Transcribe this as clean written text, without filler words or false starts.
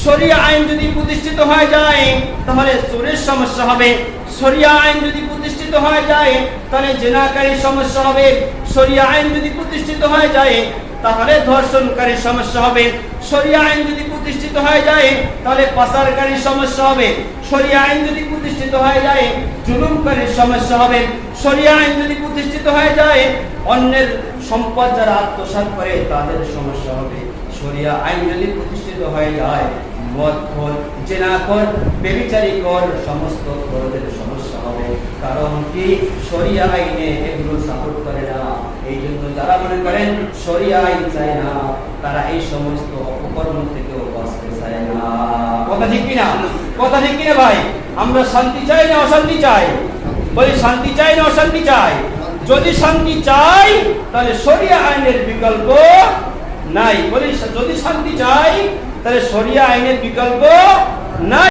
শরিয়া আইন যদি প্রতিষ্ঠিত হয়ে যায় তাহলে চোরের সমস্যা হবে। শরিয়া আইন যদি প্রতিষ্ঠিত হয়ে যায় তাহলে জিনাকারীর সমস্যা হবে। শরিয়া আইন যদি প্রতিষ্ঠিত হয়ে যায় তাহলে ধর্ষণকারীর সমস্যা হবে। শরিয়া আইন যদি প্রতিষ্ঠিত হয়ে যায় তাহলে পাচারকারীর সমস্যা হবে। শরিয়া আইন যদি প্রতিষ্ঠিত হয়ে যায় জুলুমকারীর সমস্যা হবে। শরিয়া আইন যদি প্রতিষ্ঠিত হয়ে যায় অন্যের সম্পদ যারা আত্মসাৎ করে তাদের সমস্যা হবে। শরিয়া আইন যদি প্রতিষ্ঠিত হয়ে যায় মদখোর, জিনাখোর, ব্যভিচারীখোর সমস্ত খোরদের সমস্যা হবে। কারণ কি শরিয়া আইনে এগুলো সাপোর্ট করে না। এই জন্য যারা মনে করেন শরিয়া আইন চায় না তারা এই সমস্ত অপকর্ম থেকেও বাঁচতে চায় না। কথা ঠিক কিনা? কথা ঠিক কিনা ভাই? আমরা শান্তি চাই না অশান্তি চাই? বলি শান্তি চাই না অশান্তি চাই? যদি শান্তি চাই তাহলে শরিয়া আইনের বিকল্প নাই। বলি যদি শান্তি চাই তাহলে শরিয়া আইনের বিকল্প নাই।